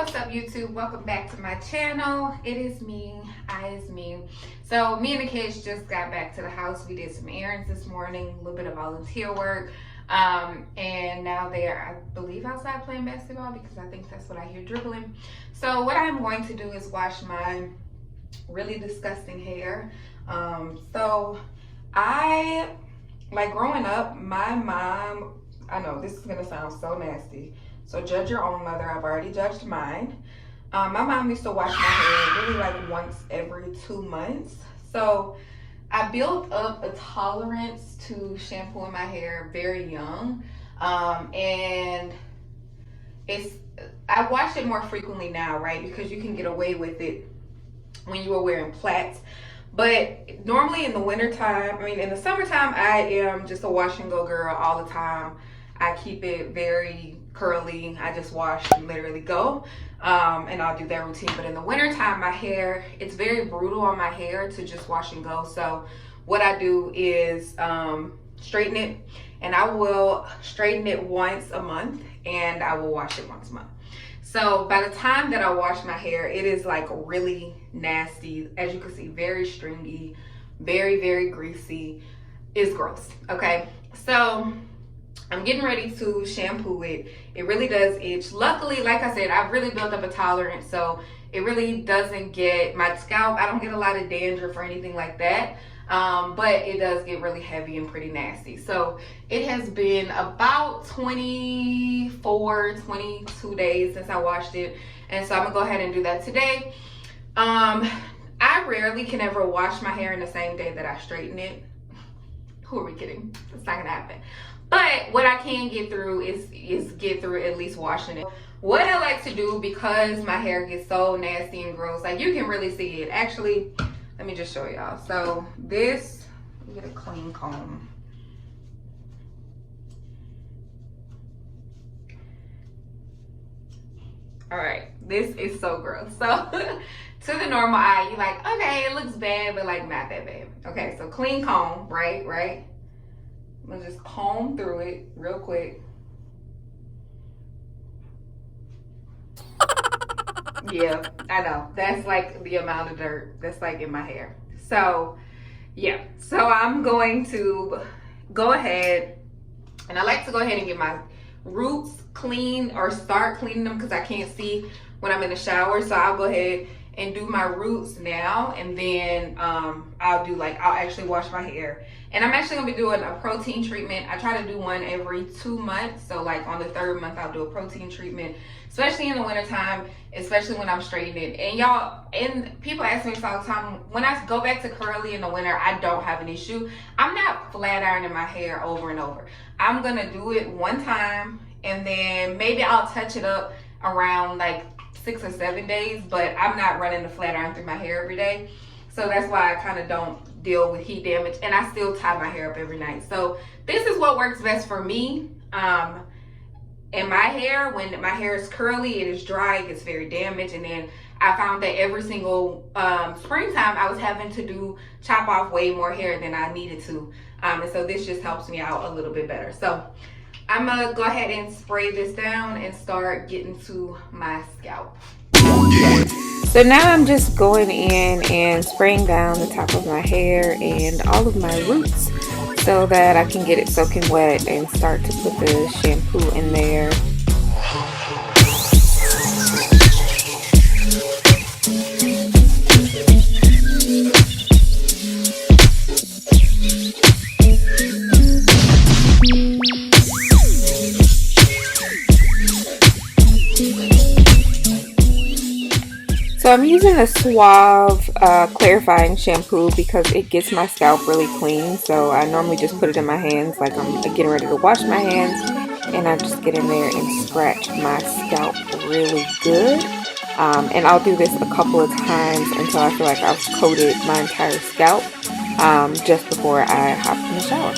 what's up YouTube? Welcome back to my channel. It is me, So me and the kids just got back to the house. We did some errands this morning, a little bit of volunteer work. And now they are, I believe, outside playing basketball because I think that's what I hear dribbling. So what I'm going to do is wash my really disgusting hair. So growing up, my mom, I know this is gonna sound so nasty, so judge your own mother. I've already judged mine. My mom used to wash my hair really like once every 2 months. So I built up a tolerance to shampoo in my hair very young. And I wash it more frequently now, right? Because you can get away with it when you are wearing plaits. But normally in the wintertime, in the summertime, I am just a wash and go girl all the time. I keep it very curly. I just wash and literally go. And I'll do that routine. But in the wintertime, my hair, it's very brutal on my hair to just wash and go. So what I do is straighten it. And I will straighten it once a month. And I will wash it once a month. So by the time that I wash my hair, it is like really nasty. As you can see, very stringy, very, very greasy. It's gross, okay? So I'm getting ready to shampoo it. It really does itch. Luckily, like I said, I've really built up a tolerance, so it really doesn't get my scalp. I don't get a lot of dandruff or anything like that. But it does get really heavy and pretty nasty. So it has been about 24, 22 days since I washed it. And so I'm gonna go ahead and do that today. I rarely can ever wash my hair in the same day that I straighten it. Who are we kidding? It's not gonna happen. But what I can get through is get through at least washing it. What I like to do, because my hair gets so nasty and gross, like you can really see it. Actually, let me just show y'all. So this, let me get a clean comb. All right, this is so gross. So to the normal eye, you're like, okay, it looks bad, but like not that bad. Okay, so clean comb, right? I'm gonna just comb through it real quick. Yeah, I know. That's like the amount of dirt that's like in my hair. So yeah, so I'm going to go ahead, and I like to go ahead and get my roots clean or start cleaning them because I can't see when I'm in the shower. So I'll go ahead and do my roots now, and then I'll actually wash my hair. And I'm actually gonna be doing a protein treatment. I try to do one every 2 months. So like on the 3rd month, I'll do a protein treatment, especially in the wintertime, especially when I'm straightening. And y'all, and people ask me this all the time, when I go back to curly in the winter, I don't have an issue. I'm not flat ironing my hair over and over. I'm gonna do it one time, and then maybe I'll touch it up around like 6 or 7 days, but I'm not running the flat iron through my hair every day. So that's why I kind of don't deal with heat damage, and I still tie my hair up every night. So this is what works best for me. And my hair, when my hair is curly, it is dry, it gets very damaged. And then I found that every single springtime, I was having to chop off way more hair than I needed to. And so this just helps me out a little bit better. So I'm gonna go ahead and spray this down and start getting to my scalp. So now I'm just going in and spraying down the top of my hair and all of my roots so that I can get it soaking wet and start to put the shampoo in there. So I'm using a Suave clarifying shampoo because it gets my scalp really clean. So I normally just put it in my hands like I'm getting ready to wash my hands, and I just get in there and scratch my scalp really good. And I'll do this a couple of times until I feel like I've coated my entire scalp just before I hop in the shower.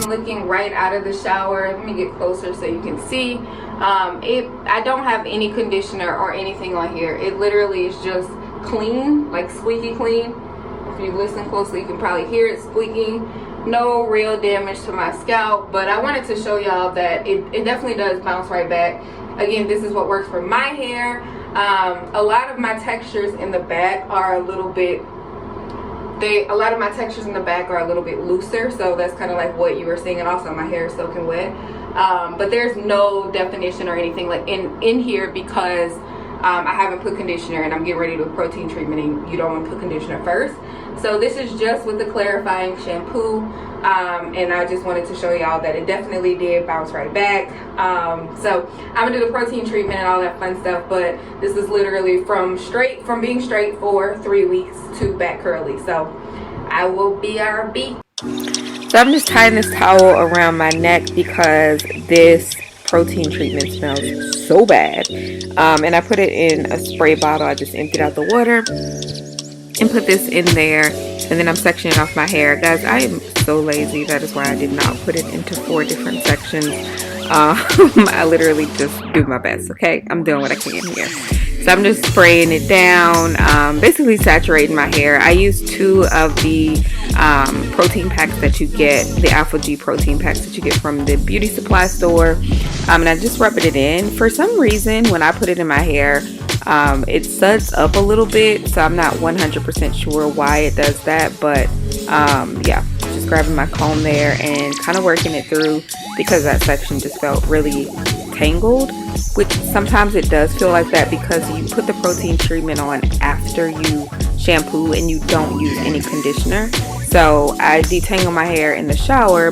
looking right out of the shower. Let me get closer so you can see. I don't have any conditioner or anything on here. It literally is just clean, like squeaky clean. If you listen closely, you can probably hear it squeaking. No real damage to my scalp, but I wanted to show y'all that it definitely does bounce right back. Again, this is what works for my hair. A lot of my textures in the back are a little bit looser, so that's kind of like what you were seeing, and also my hair is soaking wet. But there's no definition or anything like in here because I haven't put conditioner, and I'm getting ready to do a protein treatment, and you don't want to put conditioner first. So this is just with the clarifying shampoo, and I just wanted to show y'all that it definitely did bounce right back. So I'm gonna do the protein treatment and all that fun stuff, but this is literally from being straight for 3 weeks to back curly. So I will BRB. So I'm just tying this towel around my neck because this protein treatment smells so bad, and I put it in a spray bottle. I just emptied out the water and put this in there, and then I'm sectioning off my hair. Guys, I am so lazy. That is why I did not put it into 4 different sections. I literally just do my best. Okay, I'm doing what I can here. So I'm just spraying it down, basically saturating my hair. I use 2 of the protein packs that you get, the Alpha G protein packs that you get from the beauty supply store, and I just rub it in. For some reason, when I put it in my hair, it suds up a little bit, so I'm not 100% sure why it does that, but yeah, just grabbing my comb there and kind of working it through because that section just felt really tangled, which sometimes it does feel like that because you put the protein treatment on after you shampoo and you don't use any conditioner. So I detangle my hair in the shower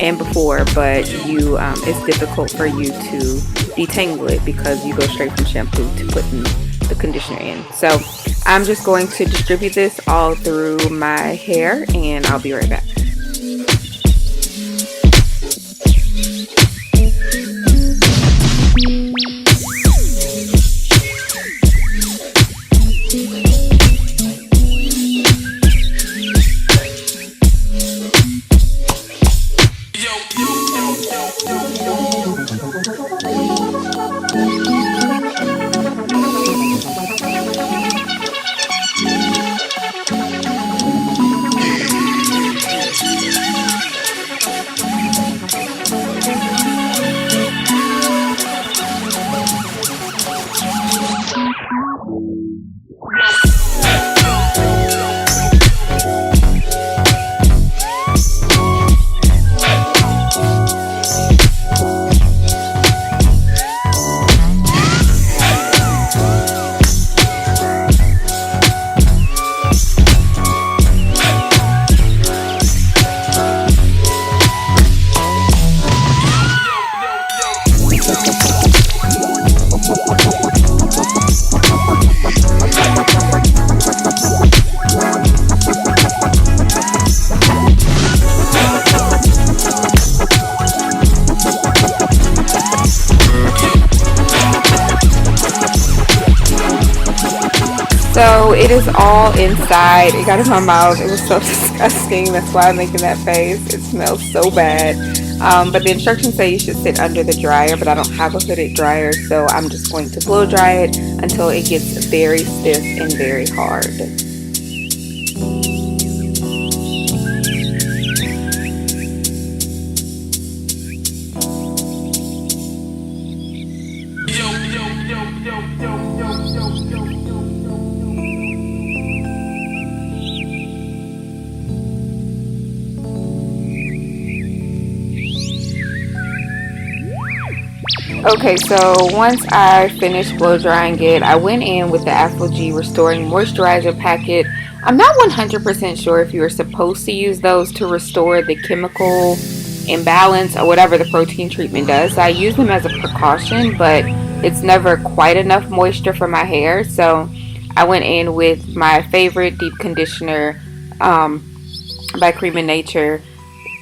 and before, but it's difficult for you to detangle it because you go straight from shampoo to putting the conditioner in. So I'm just going to distribute this all through my hair, and I'll be right back. So it is all inside. It got in my mouth. It was so disgusting. That's why I'm making that face. It smells so bad. But the instructions say you should sit under the dryer, but I don't have a hooded dryer, so I'm just going to blow dry it until it gets very stiff and very hard. Okay, so once I finished blow drying it, I went in with the Alpha G Restoring Moisturizer packet. I'm not 100% sure if you are supposed to use those to restore the chemical imbalance or whatever the protein treatment does. I use them as a precaution, but it's never quite enough moisture for my hair. So I went in with my favorite deep conditioner by Cream of Nature,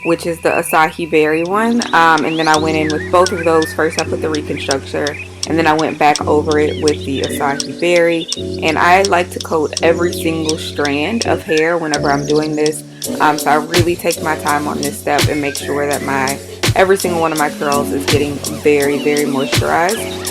which is the Acai Berry one, and then I went in with both of those. First I put the Reconstructor, and then I went back over it with the Acai Berry. And I like to coat every single strand of hair whenever I'm doing this. So I really take my time on this step and make sure that every single one of my curls is getting very, very moisturized.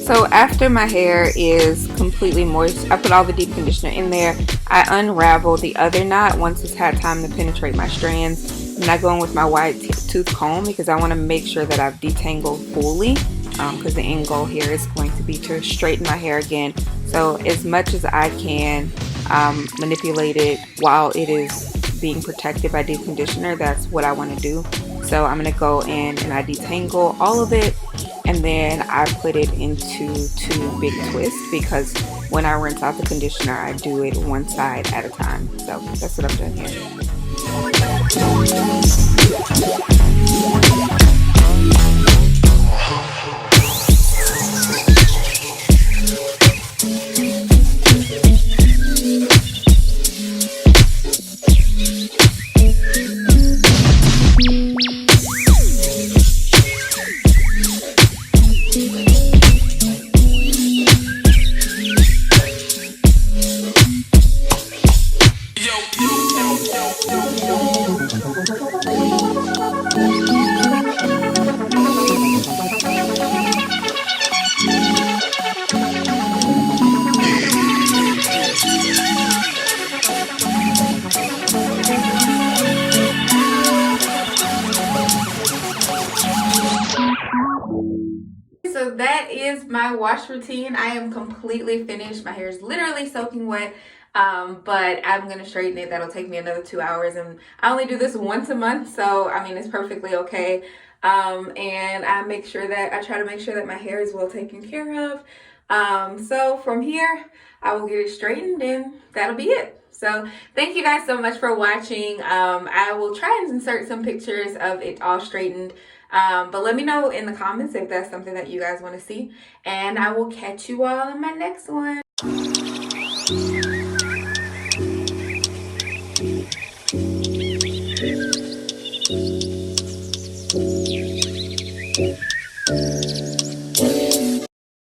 So after my hair is completely moist, I put all the deep conditioner in there. I unravel the other knot once it's had time to penetrate my strands. And I go in with my wide tooth comb because I want to make sure that I've detangled fully, because the end goal here is going to be to straighten my hair again. So as much as I can manipulate it while it is being protected by deep conditioner, that's what I want to do. So I'm going to go in and I detangle all of it, and then I put it into 2 big twists, because when I rinse out the conditioner, I do it one side at a time. So that's what I'm doing here. my wash routine. I am completely finished. My hair is literally soaking wet. But I'm gonna straighten it. That'll take me another 2 hours, and I only do this once a month, so I mean it's perfectly okay. And I try to make sure that my hair is well taken care of. So from here, I will get it straightened, and that'll be it. So thank you guys so much for watching. I will try and insert some pictures of it all straightened. But let me know in the comments if that's something that you guys want to see, and I will catch you all in my next one.